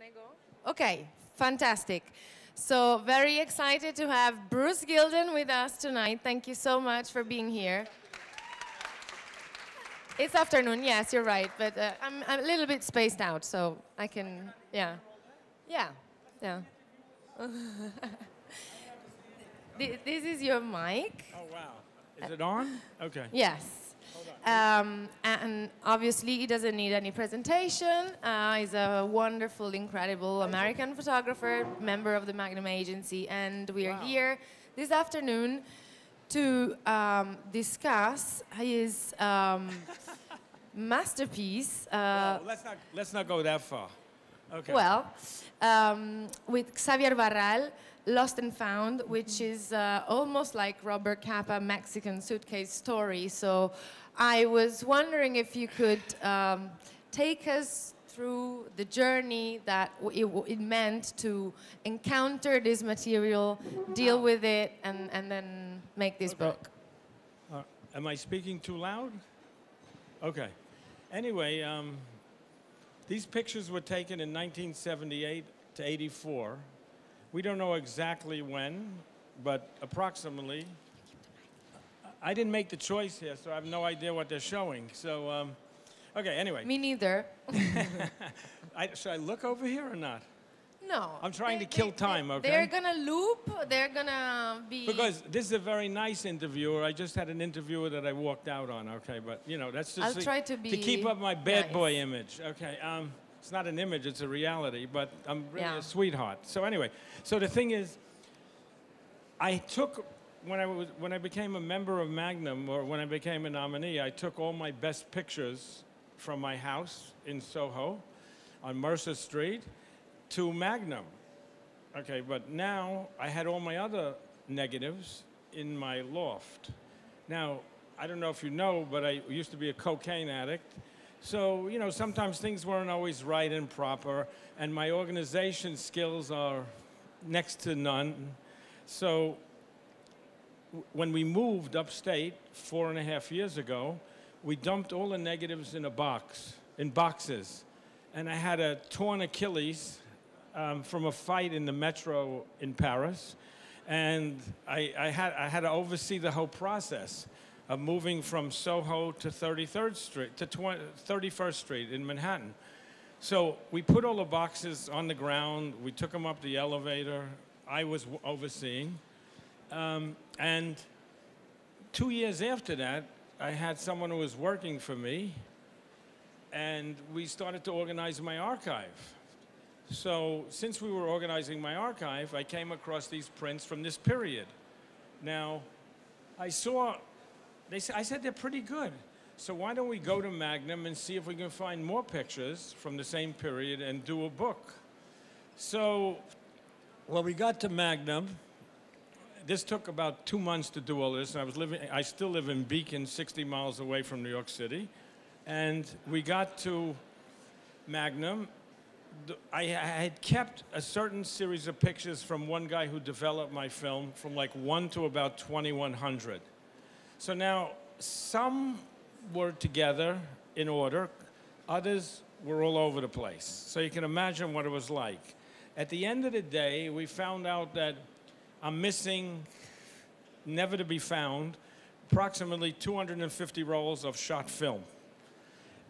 I go? Okay, fantastic. So very excited to have Bruce Gilden with us tonight. Thank you so much for being here. It's afternoon, yes, you're right, but I'm a little bit spaced out, so I can, yeah. Yeah, yeah. This is your mic. Oh, wow. Is it on? Okay. Yes. And obviously, he doesn't need any presentation. He's a wonderful, incredible American photographer, member of the Magnum Agency, and we are here this afternoon to discuss his masterpiece. Well, let's not go that far. Okay. Well, with Xavier Barral, Lost and Found, which is almost like Robert Capa Mexican suitcase story. So I was wondering if you could take us through the journey that it meant to encounter this material, deal with it, and then make this book. Am I speaking too loud? Okay. Anyway, these pictures were taken in 1978 to 84. We don't know exactly when, but approximately. I didn't make the choice here, so I have no idea what they're showing. So, okay, anyway. Me neither. Should I look over here or not? No. I'm trying to kill time, okay? They're going to loop. They're going to be... Because this is a very nice interviewer. I just had an interviewer that I walked out on, okay? But, you know, that's just... I'll try to be... To keep up my bad nice. boy image, okay? It's not an image, it's a reality, but I'm really Yeah. a sweetheart. So anyway, so the thing is, I took... When I became a member of Magnum, or when I became a nominee, I took all my best pictures from my house in Soho on Mercer Street to Magnum. Okay, but now I had all my other negatives in my loft. Now, I don't know if you know, but I used to be a cocaine addict. So, you know, sometimes things weren't always right and proper, and my organization skills are next to none. So when we moved upstate 4.5 years ago, we dumped all the negatives in boxes. And I had a torn Achilles from a fight in the metro in Paris. And I had to oversee the whole process of moving from Soho to 33rd Street, to 31st Street in Manhattan. So we put all the boxes on the ground. We took them up the elevator. I was overseeing. And 2 years after that, I had someone who was working for me, and we started to organize my archive. So since we were organizing my archive, I came across these prints from this period. Now, I said they're pretty good. So why don't we go to Magnum and see if we can find more pictures from the same period and do a book? So, well, we got to Magnum. This took about 2 months to do all this. I still live in Beacon, 60 miles away from New York City. And we got to Magnum. I had kept a certain series of pictures from one guy who developed my film from like 1 to about 2100. So now, some were together in order, others were all over the place. So you can imagine what it was like. At the end of the day, we found out that I'm missing, never to be found, approximately 250 rolls of shot film.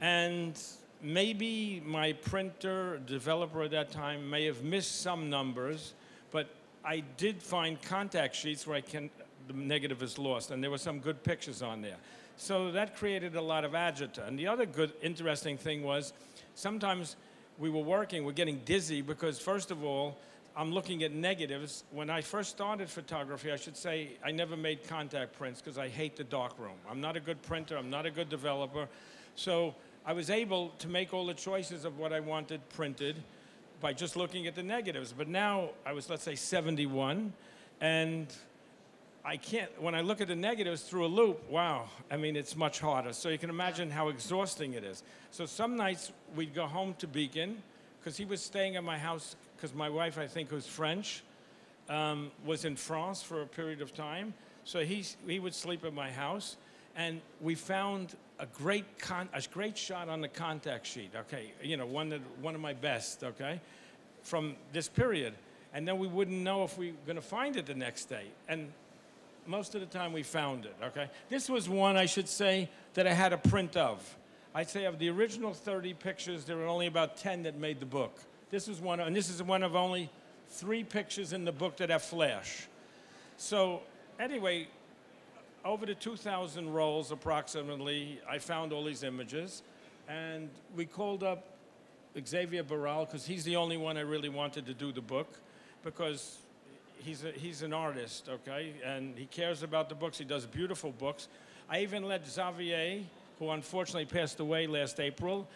And maybe my printer, developer at that time, may have missed some numbers, but I did find contact sheets where the negative is lost, and there were some good pictures on there. So that created a lot of agita. And the other good, interesting thing was, sometimes we were working, we're getting dizzy, because first of all, I'm looking at negatives. When I first started photography, I should say I never made contact prints because I hate the darkroom. I'm not a good printer, I'm not a good developer. So I was able to make all the choices of what I wanted printed by just looking at the negatives. But now I was, let's say, 71, and I can't, when I look at the negatives through a loop, wow, I mean, it's much harder. So you can imagine how exhausting it is. So some nights we'd go home to Beacon, because he was staying at my house, because my wife, I think, who's French, was in France for a period of time. So he would sleep at my house, and we found a great shot on the contact sheet, okay? You know, one of my best, okay? from this period. And then we wouldn't know if we were going to find it the next day. And most of the time we found it, okay? This was one, I should say, that I had a print of. I'd say of the original 30 pictures, there were only about 10 that made the book. This was one, and this is one of only 3 pictures in the book that have flash. So anyway, over the 2,000 rolls approximately, I found all these images, and we called up Xavier Barral, because he's the only one I really wanted to do the book, because he's an artist, okay, and he cares about the books. He does beautiful books. I even let Xavier, who unfortunately passed away last April,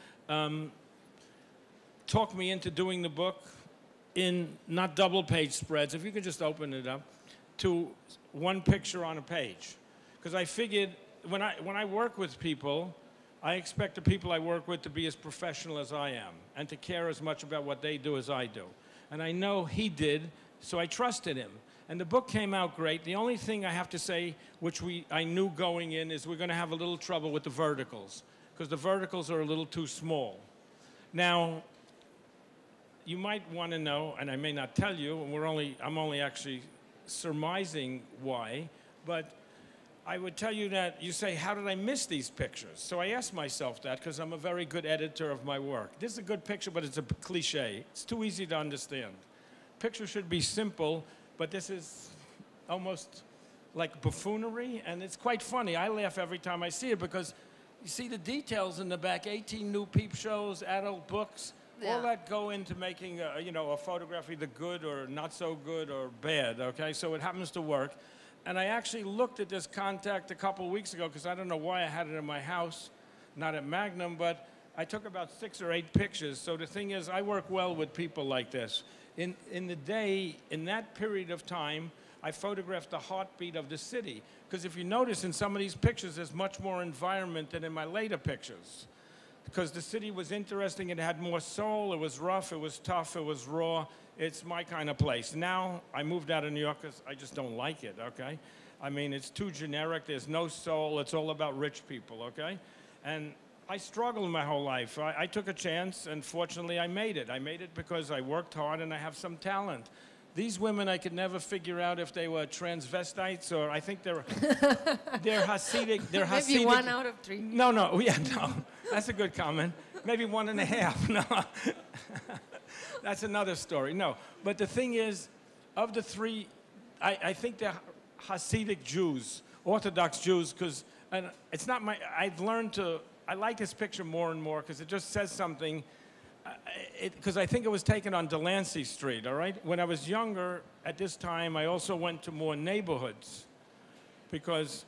talk me into doing the book in not double-page spreads, if you could just open it up, to 1 picture on a page. Because I figured when I work with people, I expect the people I work with to be as professional as I am and to care as much about what they do as I do. And I know he did, so I trusted him. And the book came out great. The only thing I have to say, which I knew going in, is we're going to have a little trouble with the verticals, because the verticals are a little too small. Now, you might want to know, and I may not tell you, and I'm only actually surmising why, but I would tell you that you say, how did I miss these pictures? So I asked myself that because I'm a very good editor of my work. This is a good picture, but it's a cliche. It's too easy to understand. Picture should be simple, but this is almost like buffoonery, and it's quite funny. I laugh every time I see it because you see the details in the back, 18 new peep shows, adult books, all that go into making a photograph either good or not so good or bad, okay? So it happens to work. And I actually looked at this contact a couple weeks ago because I don't know why I had it in my house, not at Magnum, but I took about 6 or 8 pictures. So the thing is, I work well with people like this. In the day, in that period of time, I photographed the heartbeat of the city. Because if you notice in some of these pictures, there's much more environment than in my later pictures. Because the city was interesting, it had more soul, it was rough, it was tough, it was raw. It's my kind of place. Now, I moved out of New York because I just don't like it, okay? I mean, it's too generic, there's no soul, it's all about rich people, okay? And I struggled my whole life. I took a chance, and fortunately I made it. I made it because I worked hard and I have some talent. These women, I could never figure out if they were transvestites or I think they're Hasidic. They're Hasidic. Maybe 1 out of 3. No, yeah, no. That's a good comment. Maybe 1.5. No. That's another story. No. But the thing is, of the 3, I think they're Hasidic Jews, Orthodox Jews, because it's not my, I've learned to, I like this picture more and more because it just says something. Because I think it was taken on Delancey Street, all right? When I was younger, at this time, I also went to more neighborhoods. Because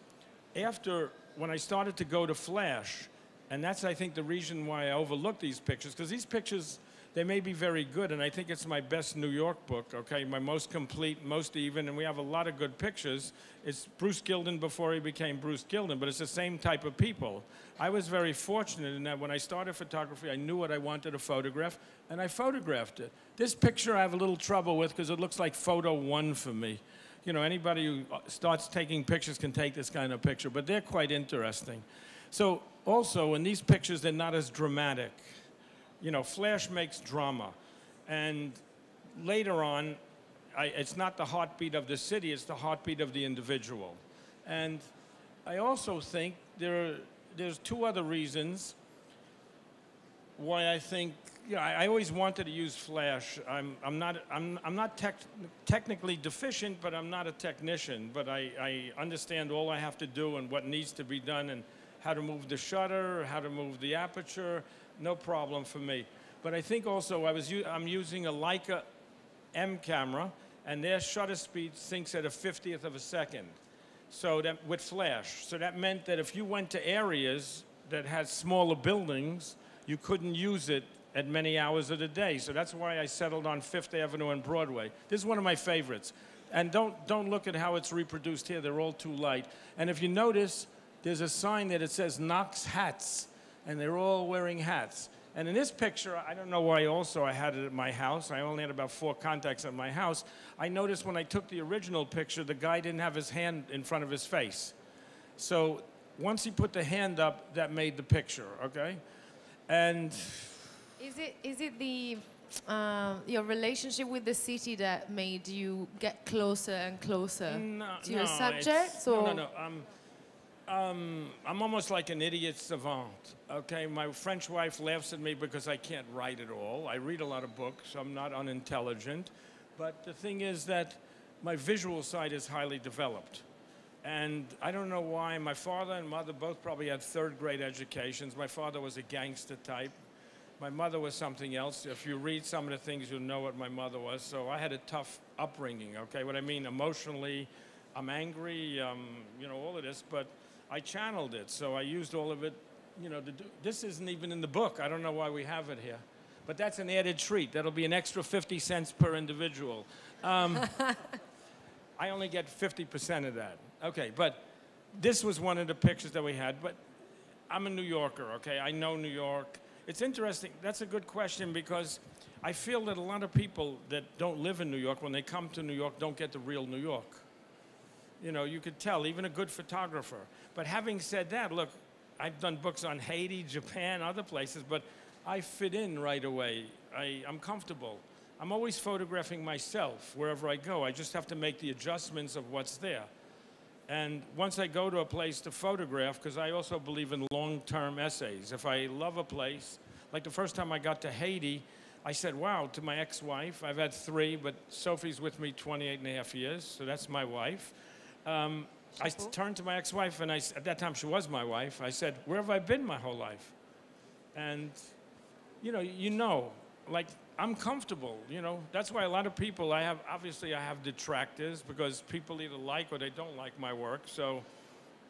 when I started to go to flash, and that's, I think, the reason why I overlooked these pictures, because these pictures, they may be very good, and I think it's my best New York book, okay? My most complete, most even, and we have a lot of good pictures. It's Bruce Gilden before he became Bruce Gilden, but it's the same type of people. I was very fortunate in that when I started photography, I knew what I wanted to photograph, and I photographed it. This picture I have a little trouble with because it looks like photo 1 for me. You know, anybody who starts taking pictures can take this kind of picture, but they're quite interesting. So also, in these pictures, they're not as dramatic. You know, flash makes drama. And later on, it's not the heartbeat of the city, it's the heartbeat of the individual. And I also think there's 2 other reasons why I think, you know, I always wanted to use flash. I'm not technically deficient, but I'm not a technician. But I understand all I have to do and what needs to be done and how to move the shutter, how to move the aperture. No problem for me. But I think also I'm using a Leica M camera, and their shutter speed syncs at a 50th of a second. So that with flash. So that meant that if you went to areas that had smaller buildings, you couldn't use it at many hours of the day. So that's why I settled on 5th Avenue and Broadway. This is one of my favorites. And don't look at how it's reproduced here. They're all too light. And if you notice, there's a sign that it says Knox Hats, and they're all wearing hats. And in this picture, I don't know why also I had it at my house. I only had about 4 contacts at my house. I noticed when I took the original picture, the guy didn't have his hand in front of his face. So once he put the hand up, that made the picture, okay? And is it the your relationship with the city that made you get closer and closer to your subjects? No. I'm almost like an idiot savant, okay? My French wife laughs at me because I can't write at all. I read a lot of books. I'm not unintelligent. But the thing is that my visual side is highly developed. And I don't know why. My father and mother both probably had third-grade educations. My father was a gangster type. My mother was something else. If you read some of the things, you'll know what my mother was. So I had a tough upbringing, okay? What I mean, emotionally, I'm angry, you know, all of this, but I channeled it. So I used all of it, you know, to do. This isn't even in the book. I don't know why we have it here. But that's an added treat. That'll be an extra 50 cents per individual. I only get 50% of that. Okay, but this was one of the pictures that we had. But I'm a New Yorker, okay? I know New York. It's interesting. That's a good question because I feel that a lot of people that don't live in New York, when they come to New York, don't get the real New York. You know, you could tell, even a good photographer. But having said that, look, I've done books on Haiti, Japan, other places, but I fit in right away. I'm comfortable. I'm always photographing myself wherever I go. I just have to make the adjustments of what's there. And once I go to a place to photograph, because I also believe in long-term essays. If I love a place, like the first time I got to Haiti, I said, wow, to my ex-wife. I've had 3, but Sophie's with me 28 and a half years, so that's my wife. I turned to my ex-wife, and at that time she was my wife. I said, where have I been my whole life? And, you know, like, I'm comfortable, you know. That's why a lot of people, obviously I have detractors because people either like or they don't like my work. So,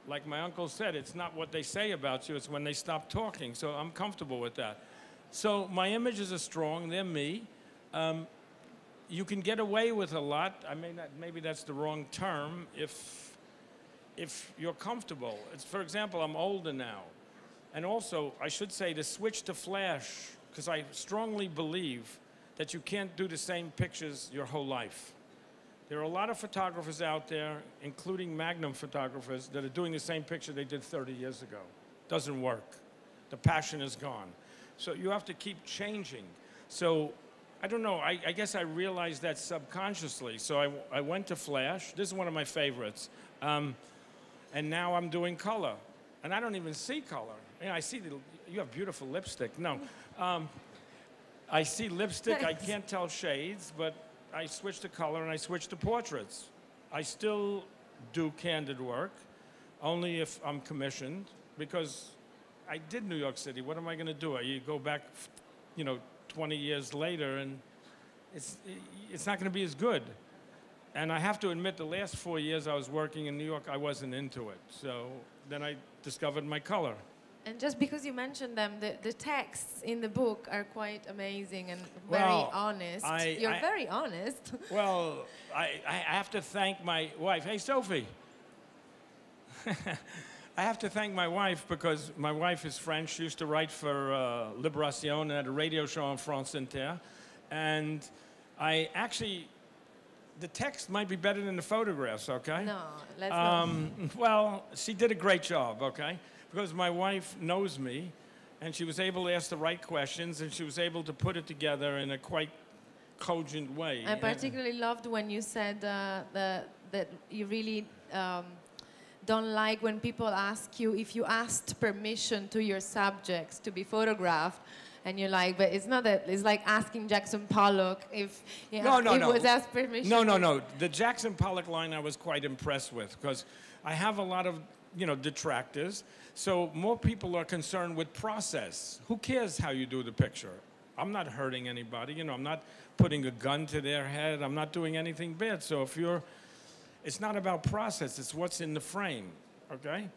like my uncle said, it's not what they say about you, it's when they stop talking. So I'm comfortable with that. So my images are strong, they're me. You can get away with a lot. Maybe that's the wrong term if you're comfortable. For example, I'm older now. And also, I should say, to switch to flash, because I strongly believe that you can't do the same pictures your whole life. There are a lot of photographers out there, including Magnum photographers, that are doing the same picture they did 30 years ago. Doesn't work. The passion is gone. So you have to keep changing. So I don't know, I guess I realized that subconsciously. So I went to flash. This is one of my favorites. And now I'm doing color. And I don't even see color. You know, I see you have beautiful lipstick. No. I see lipstick, I can't tell shades, but I switch to color and I switch to portraits. I still do candid work, only if I'm commissioned, because I did New York City. What am I going to do? You go back, you know, 20 years later, and it's not going to be as good. And I have to admit, the last 4 years I was working in New York, I wasn't into it. So then I discovered my color. And just because you mentioned them, the texts in the book are quite amazing and very honest. You're very honest. Well, I have to thank my wife. Hey, Sophie. I have to thank my wife because my wife is French. She used to write for Libération and had a radio show on France Inter. And the text might be better than the photographs, okay? No, let's not. Well, she did a great job, okay? Because my wife knows me, and she was able to ask the right questions, and she was able to put it together in a quite cogent way. I particularly loved when you said that you really don't like when people ask you if you asked permission to your subjects to be photographed. And you're like, but it's not that, it's like asking Jackson Pollock if he was asked permission. No. The Jackson Pollock line I was quite impressed with because I have a lot of, you know, detractors. So more people are concerned with process. Who cares how you do the picture? I'm not hurting anybody. You know, I'm not putting a gun to their head. I'm not doing anything bad. So it's not about process. It's what's in the frame, okay?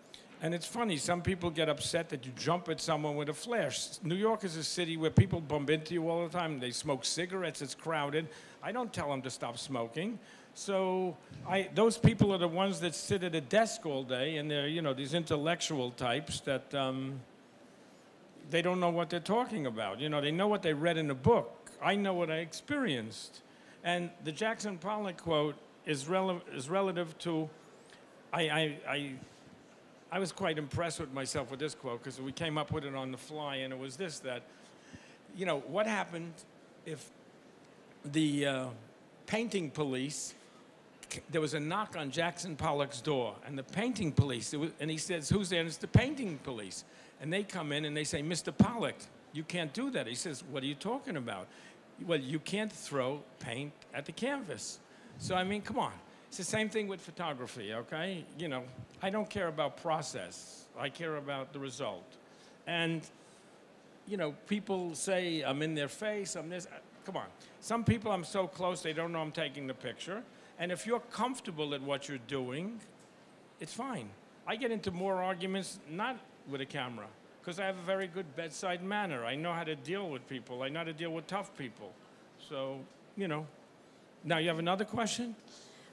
And it's funny, some people get upset that you jump at someone with a flash. New York is a city where people bump into you all the time. They smoke cigarettes, it's crowded. I don't tell them to stop smoking. So those people are the ones that sit at a desk all day, and they're, you know, these intellectual types that they don't know what they're talking about. You know, they know what they read in a book. I know what I experienced. And the Jackson Pollock quote is relative to, I was quite impressed with myself with this quote because we came up with it on the fly, and it was this, that, you know, what happened if the painting police, there was a knock on Jackson Pollock's door, and the painting police, and he says, who's there? And it's the painting police. And they come in and they say, Mr. Pollock, you can't do that. He says, what are you talking about? Well, you can't throw paint at the canvas. So, I mean, come on. It's the same thing with photography, okay? You know, I don't care about process. I care about the result. And, you know, people say I'm in their face, I'm this. Come on. Some people I'm so close, they don't know I'm taking the picture. And if you're comfortable at what you're doing, it's fine. I get into more arguments not with a camera, because I have a very good bedside manner. I know how to deal with people. I know how to deal with tough people. So, you know. Now, you have another question?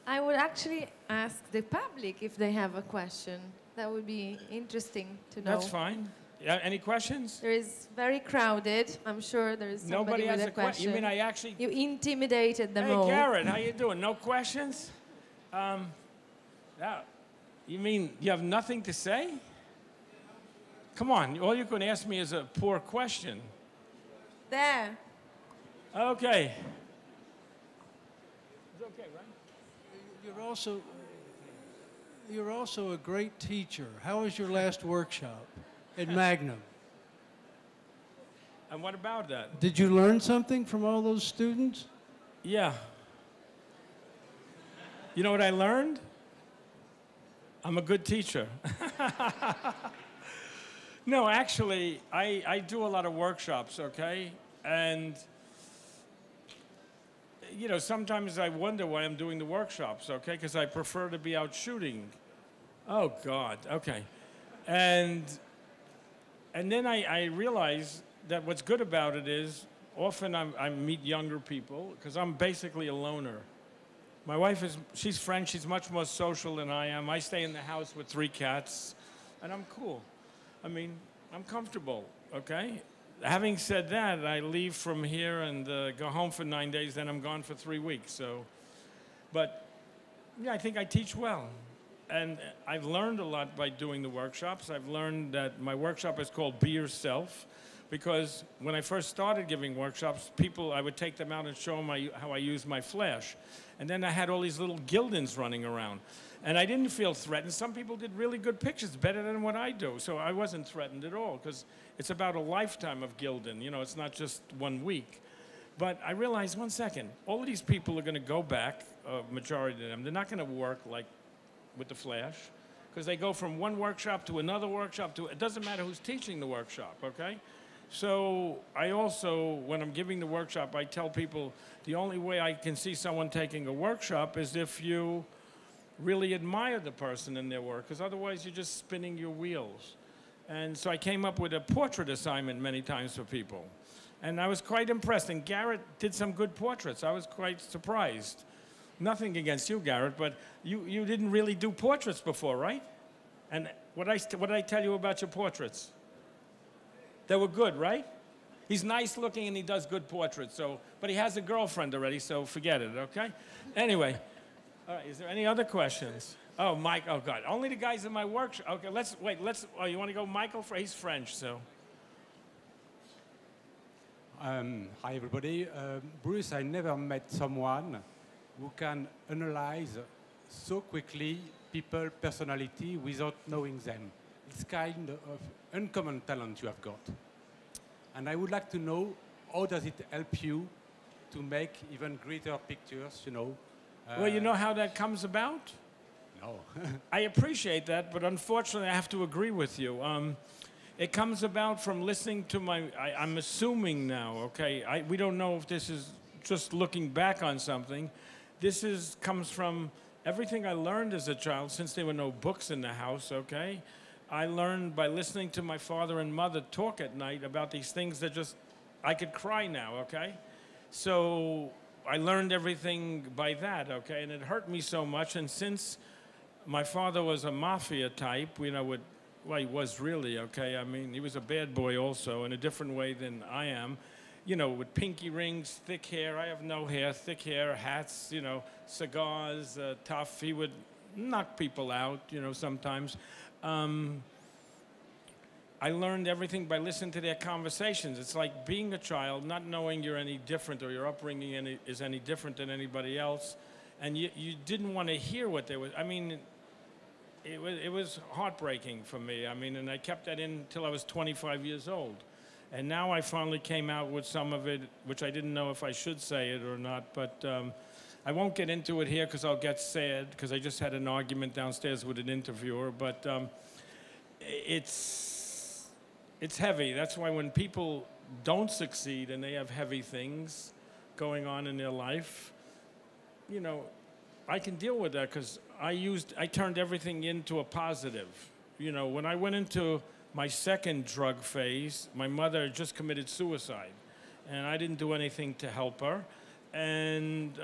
I would actually ask the public if they have a question. That would be interesting to know. That's fine. Yeah, any questions? There is very crowded. I'm sure there is somebody Nobody has with a question. You mean I actually... You intimidated them all. Hey, Garrett, how you doing? No questions? Yeah. You mean you have nothing to say? Come on, all you can ask me is a poor question. There. Okay. It's okay, right? You're also a great teacher. How was your last workshop at Magnum? And what about that? Did you learn something from all those students? Yeah. You know what I learned? I'm a good teacher. No, actually, I do a lot of workshops, okay? And, you know, sometimes I wonder why I'm doing the workshops, okay? Because I prefer to be out shooting. Oh, God, okay. And then I realize that what's good about it is often I meet younger people, because I'm basically a loner. My wife she's French, she's much more social than I am. I stay in the house with 3 cats, and I'm cool. I mean, I'm comfortable, okay? Having said that, I leave from here and go home for 9 days, then I'm gone for 3 weeks, so. But, yeah, I think I teach well. And I've learned a lot by doing the workshops. I've learned that my workshop is called Be Yourself, because when I first started giving workshops, I would take them out and show them how I use my flash. And then I had all these little Gildens running around. And I didn't feel threatened. Some people did really good pictures, better than what I do. So I wasn't threatened at all, because it's about a lifetime of Gilden. You know, it's not just 1 week. But I realized, 1 second, all of these people are going to go back, majority of them. They're not going to work like with the flash, because they go from one workshop to another workshop it doesn't matter who's teaching the workshop, okay? So I also, when I'm giving the workshop, I tell people the only way I can see someone taking a workshop is if you really admire the person in their work, because otherwise you're just spinning your wheels. And so I came up with a portrait assignment many times for people. And I was quite impressed. And Garrett did some good portraits. I was quite surprised. Nothing against you, Garrett, but you didn't really do portraits before, right? And what did I tell you about your portraits? They were good, right? He's nice looking and he does good portraits, but he has a girlfriend already, so forget it, okay? Anyway, all right, is there any other questions? Oh, Mike, oh God, only the guys in my workshop. Okay, oh, you want to go Michael? He's French, so. Hi, everybody. Bruce, I never met someone who can analyze so quickly people's personality without knowing them. It's kind of uncommon talent you have got. And I would like to know, how does it help you to make even greater pictures, you know? Well, you know how that comes about? No. I appreciate that, but unfortunately I have to agree with you. It comes about from listening to I'm assuming now, okay, we don't know if this is just looking back on something. This comes from everything I learned as a child, since there were no books in the house, okay? I learned by listening to my father and mother talk at night about these things that I could cry now, okay? So I learned everything by that, okay? And it hurt me so much, and since my father was a mafia type, you know, well, he was really, okay? I mean, he was a bad boy also in a different way than I am. You know, with pinky rings, thick hair. I have no hair, thick hair, hats, you know, cigars, tough. He would knock people out, you know, sometimes. I I learned everything by listening to their conversations. It's like being a child, not knowing you're any different or your upbringing is any different than anybody else. And you didn't want to hear what they were. I mean, it was heartbreaking for me. I mean, and I kept that in until I was 25 years old. And now I finally came out with some of it, which I didn't know if I should say it or not. But I won't get into it here because I'll get sad, because I just had an argument downstairs with an interviewer. But it's heavy. That's why when people don't succeed and they have heavy things going on in their life, you know, I can deal with that because I turned everything into a positive. You know, when I went into my second drug phase, my mother had just committed suicide, and I didn't do anything to help her. And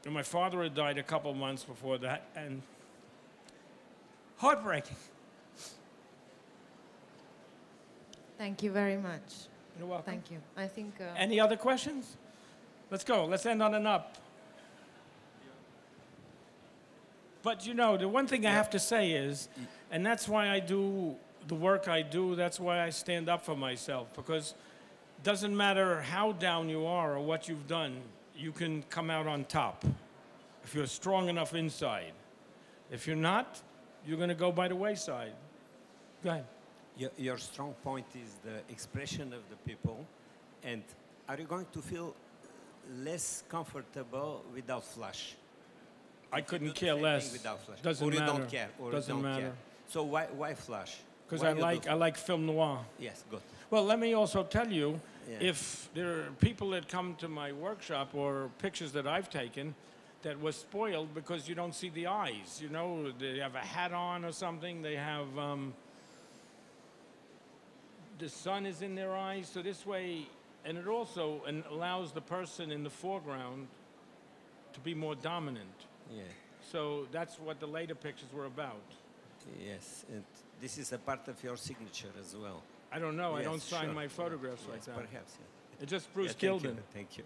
my father had died a couple months before that, and heartbreaking. Thank you very much. You're welcome. Thank you. I think... Any other questions? Let's go. Let's end on an up. But you know, the one thing I have to say is, and that's why I do the work I do, that's why I stand up for myself, because it doesn't matter how down you are or what you've done, you can come out on top if you're strong enough inside. If you're not, you're going to go by the wayside. Go ahead. Your strong point is the expression of the people, and are you going to feel less comfortable without flash? I couldn't care less. Doesn't or you matter. don't care. Or Doesn't you don't matter. care. So why flash? Because Why I like film noir. Yes, good. Well, let me also tell you, Yeah. if there are people that come to my workshop or pictures that I've taken that was spoiled because you don't see the eyes, you know, they have a hat on or something, they have, the sun is in their eyes, so this way, and it also allows the person in the foreground to be more dominant. Yeah. So that's what the later pictures were about. Yes, and this is a part of your signature as well. I don't know, I Yes, don't sign sure. my photographs like Yes, that. perhaps. Yeah. It's just Bruce Yeah, thank Gilden. you. Thank you.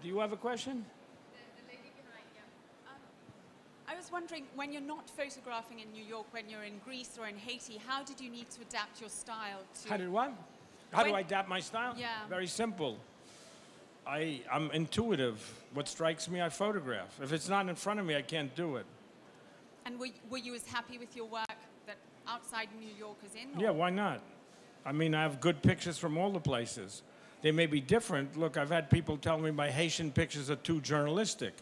Do you have a question? The lady behind, yeah. I was wondering, when you're not photographing in New York, when you're in Greece or in Haiti, how did you need to adapt your style to... How did what? How do When- I adapt my style? Yeah. Very simple. I'm intuitive. What strikes me, I photograph. If it's not in front of me, I can't do it. And were you as happy with your work that outside New York as in? or- Yeah, why not? I mean, I have good pictures from all the places. They may be different. Look, I've had people tell me my Haitian pictures are too journalistic.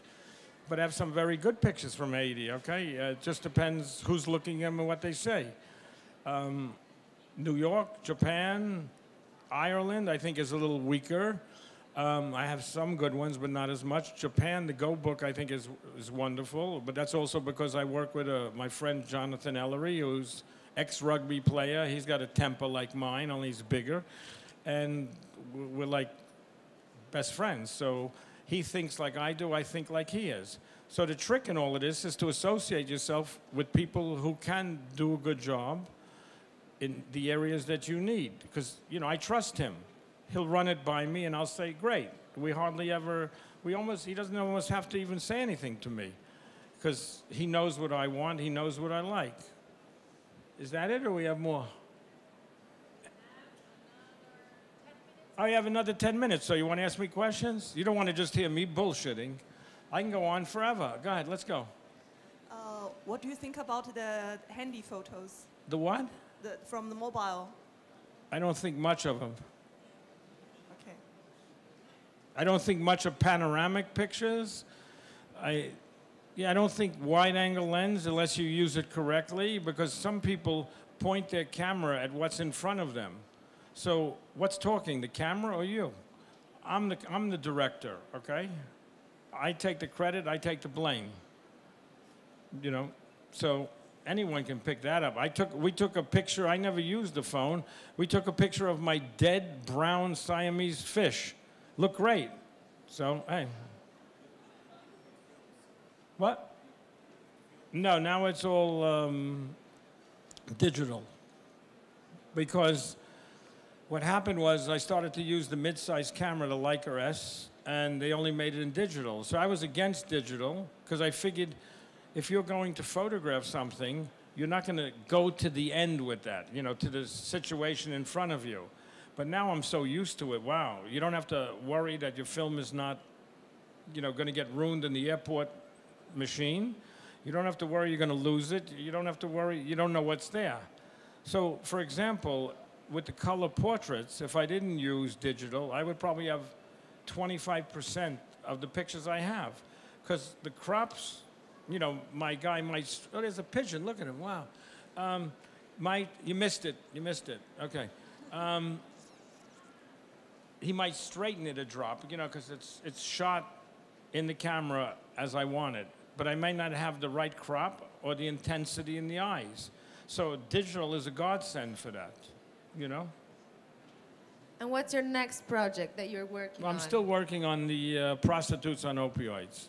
But I have some very good pictures from Haiti, okay? It just depends who's looking at them and what they say. New York, Japan, Ireland, I think is a little weaker. I have some good ones, but not as much. Japan, the Go book, I think is wonderful, but that's also because I work with my friend Jonathan Ellery, who's ex-rugby player. He's got a temper like mine, only he's bigger, and we're like best friends. So he thinks like I do, I think like he is. So the trick in all of this is to associate yourself with people who can do a good job in the areas that you need, because, you know, I trust him. He'll run it by me, and I'll say, great. We hardly ever, he doesn't almost have to even say anything to me, because he knows what I want, he knows what I like. Is that it, or we have more? Oh, you have another 10 minutes, so you want to ask me questions? You don't want to just hear me bullshitting. I can go on forever. Go ahead, let's go. What do you think about the handy photos The what? from the mobile? I don't think much of them. Okay. I don't think much of panoramic pictures. I don't think wide-angle lens unless you use it correctly, because some people point their camera at what's in front of them. So what's talking, the camera or you? I'm the director, okay? I take the credit, I take the blame. You know, so anyone can pick that up. We took a picture, I never used the phone. We took a picture of my dead brown Siamese fish. Looked great. So, hey. What? No, now it's all digital. Because what happened was I started to use the mid-size camera, the Leica S, and they only made it in digital. So I was against digital because I figured if you're going to photograph something, you're not going to go to the end with that, you know, to the situation in front of you. But now I'm so used to it, wow. You don't have to worry that your film is not, you know, going to get ruined in the airport machine. You don't have to worry you're going to lose it. You don't have to worry, you don't know what's there. So, for example, with the color portraits, if I didn't use digital, I would probably have 25% of the pictures I have. Because the crops, you know, my guy might, oh, there's a pigeon, look at him, wow. You missed it, okay. He might straighten it a drop, you know, because it's shot in the camera as I want it. But I may not have the right crop or the intensity in the eyes. So digital is a godsend for that, you know? And what's your next project that you're working on? I'm still working on the prostitutes on opioids.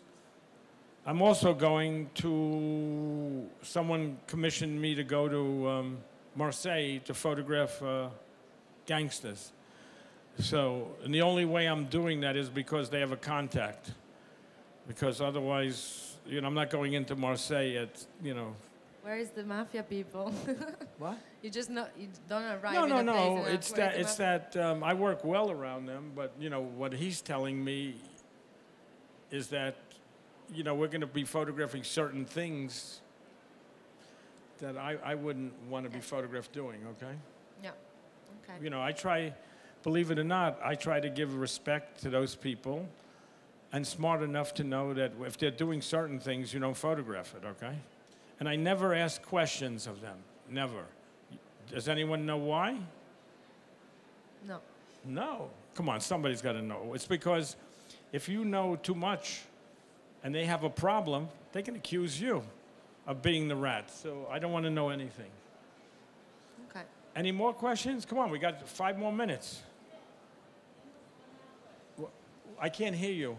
I'm also going to, someone commissioned me to go to Marseille to photograph gangsters. So, and the only way I'm doing that is because they have a contact. Because otherwise, you know, I'm not going into Marseille at, you know. Where is the mafia people? What? You just not, you don't arrive No, in no, a place no. and It's where's that. the It's mafia? that. I work well around them, but you know what he's telling me is that, you know, we're going to be photographing certain things that I wouldn't want to be photographed doing. Okay. Yeah. Okay. You know, I try, believe it or not, I try to give respect to those people, and smart enough to know that if they're doing certain things, you don't photograph it. Okay. And I never ask questions of them. Never. Does anyone know why? No. No. Come on, somebody's got to know. It's because if you know too much and they have a problem, they can accuse you of being the rat. So I don't want to know anything. Okay. Any more questions? Come on, we got 5 more minutes. I can't hear you.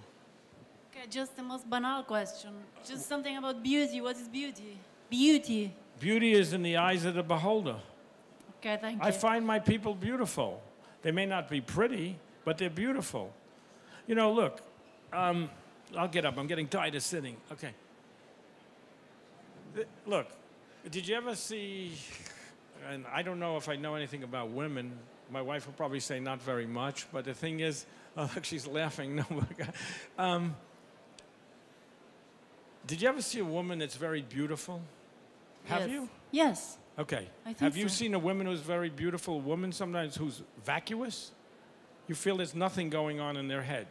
Okay, just the most banal question. Just something about beauty. What is beauty? Beauty. Beauty is in the eyes of the beholder. Okay, thank you. I find my people beautiful. They may not be pretty, but they're beautiful. You know, look, I'll get up. I'm getting tired of sitting. Okay. Look, did you ever see, and I don't know if I know anything about women. My wife will probably say not very much, but the thing is, oh, look, she's laughing. No, did you ever see a woman that's very beautiful? Have Yes. you? Yes. Okay. I think Have you so. seen a woman who's very beautiful, woman sometimes who's vacuous? You feel there's nothing going on in their head.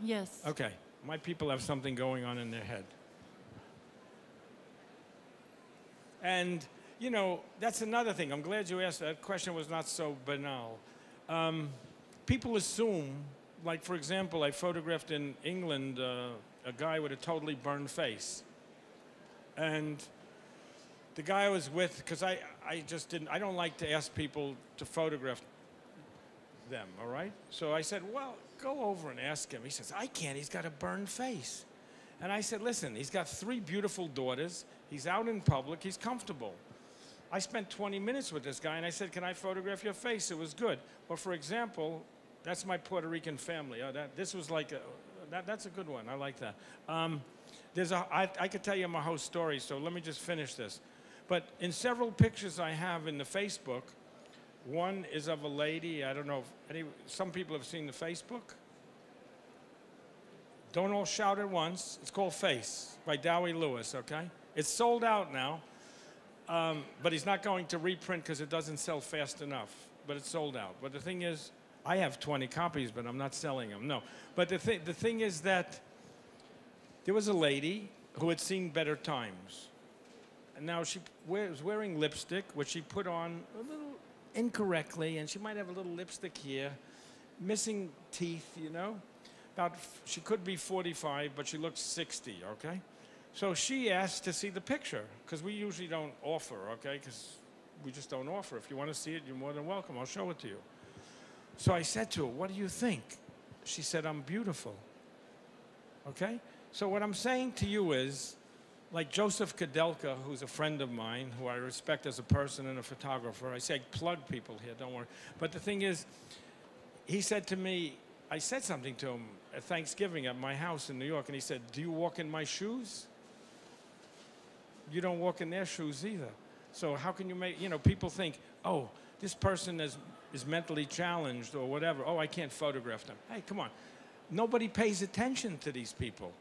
Yes. Okay. My people have something going on in their head. And, you know, that's another thing. I'm glad you asked that. That question was not so banal. People assume, like, for example, I photographed in England a guy with a totally burned face. And the guy I was with, because I don't like to ask people to photograph them, all right? So I said, well, go over and ask him. He says, I can't, he's got a burned face. And I said, listen, he's got 3 beautiful daughters, he's out in public, he's comfortable. I spent 20 minutes with this guy and I said, can I photograph your face? It was good. Well, for example, that's my Puerto Rican family. This was like, that's a good one, I like that. I could tell you my whole story, so let me just finish this. But in several pictures I have in the Facebook, one is of a lady, I don't know if some people have seen the Facebook. Don't all shout at once. It's called Face by Dowie Lewis, okay? It's sold out now, but he's not going to reprint because it doesn't sell fast enough, but it's sold out. But the thing is, I have 20 copies, but I'm not selling them, no. But the thing is that there was a lady who had seen better times. And now she was wearing lipstick, which she put on a little incorrectly, and she might have a little lipstick here, missing teeth, you know? She could be 45, but she looks 60, okay? So she asked to see the picture, because we usually don't offer, okay? Because we just don't offer. If you want to see it, you're more than welcome. I'll show it to you. So I said to her, what do you think? She said, I'm beautiful, okay? So what I'm saying to you is, like Joseph Kudelka, who's a friend of mine, who I respect as a person and a photographer. I say plug people here, don't worry. But the thing is, he said to me, I said something to him at Thanksgiving at my house in New York, and he said, do you walk in my shoes? You don't walk in their shoes either. So how can you make, you know, people think, oh, this person is mentally challenged or whatever. Oh, I can't photograph them. Hey, come on. Nobody pays attention to these people.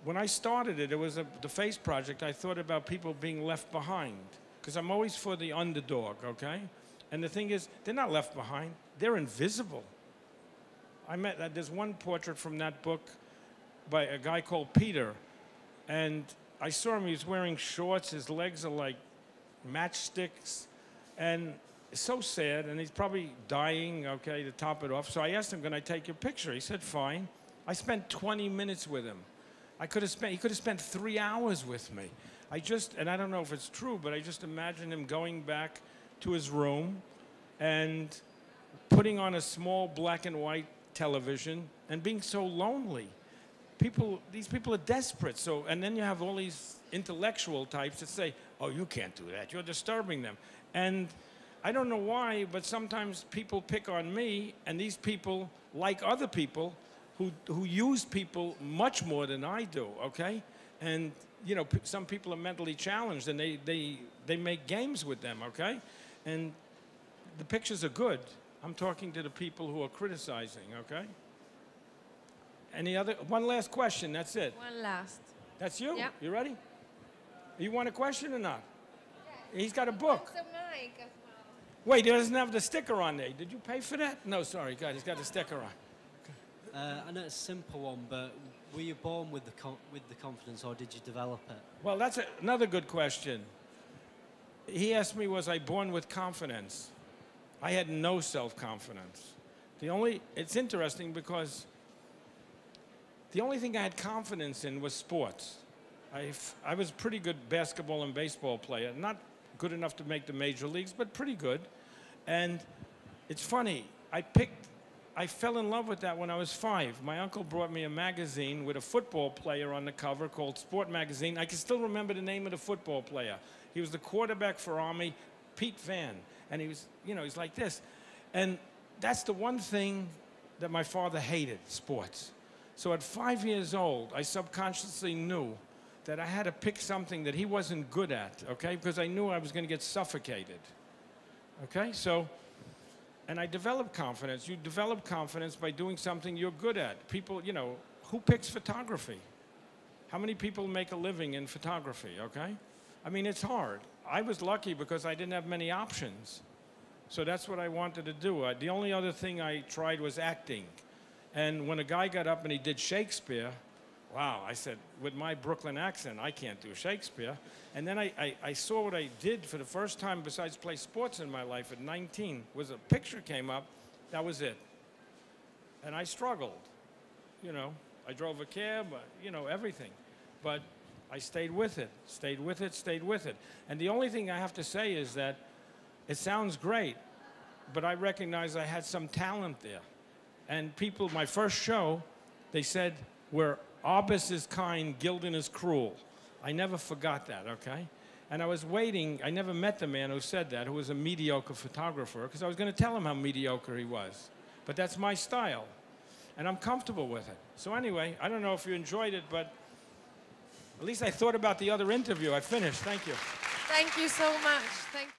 When I started it, it was the FACE project, I thought about people being left behind. Because I'm always for the underdog, okay? And the thing is, they're not left behind. They're invisible. There's one portrait from that book by a guy called Peter. And I saw him, he was wearing shorts. His legs are like matchsticks. And it's so sad, and he's probably dying, okay, to top it off. So I asked him, can I take your picture? He said, fine. I spent 20 minutes with him. He could have spent 3 hours with me. And I don't know if it's true, but I just imagine him going back to his room and putting on a small black and white television and being so lonely. These people are desperate. So, and then you have all these intellectual types that say, oh, you can't do that. You're disturbing them. And I don't know why, but sometimes people pick on me, and these people like other people who use people much more than I do, okay? And, you know, some people are mentally challenged, and they make games with them, okay? And the pictures are good. I'm talking to the people who are criticizing, okay? One last question, that's it. One last. That's you? Yeah. You ready? You want a question or not? Yeah. He's got a book. It's a mic as well. Wait, he doesn't have the sticker on there. Did you pay for that? No, sorry, God, he's got the sticker on. I know it's a simple one, but were you born with the confidence, or did you develop it? Well, that's another good question. He asked me, was I born with confidence? I had no self-confidence. It's interesting because the only thing I had confidence in was sports. I was a pretty good basketball and baseball player. Not good enough to make the major leagues, but pretty good. And it's funny, I fell in love with that when I was 5. My uncle brought me a magazine with a football player on the cover called Sport Magazine. I can still remember the name of the football player. He was the quarterback for Army, Pete Van. And he was, you know, he's like this. And that's the one thing that my father hated, sports. So at 5 years old, I subconsciously knew that I had to pick something that he wasn't good at, okay? Because I knew I was going to get suffocated, okay? So, and I developed confidence. You develop confidence by doing something you're good at. People, you know, who picks photography? How many people make a living in photography, okay? I mean, it's hard. I was lucky because I didn't have many options. So that's what I wanted to do. The only other thing I tried was acting. And when a guy got up and he did Shakespeare, wow, I said, with my Brooklyn accent, I can't do Shakespeare. And then I saw what I did for the first time besides play sports in my life at 19, was a picture came up, that was it. And I struggled, you know. I drove a cab, you know, everything. But I stayed with it, stayed with it, stayed with it. And the only thing I have to say is that it sounds great, but I recognize I had some talent there. And people, my first show, they said, where Arbus is kind, Gilden is cruel. I never forgot that, okay? And I was waiting, I never met the man who said that, who was a mediocre photographer, because I was going to tell him how mediocre he was. But that's my style, and I'm comfortable with it. So anyway, I don't know if you enjoyed it, but at least I thought about the other interview. I finished. Thank you. Thank you so much. Thank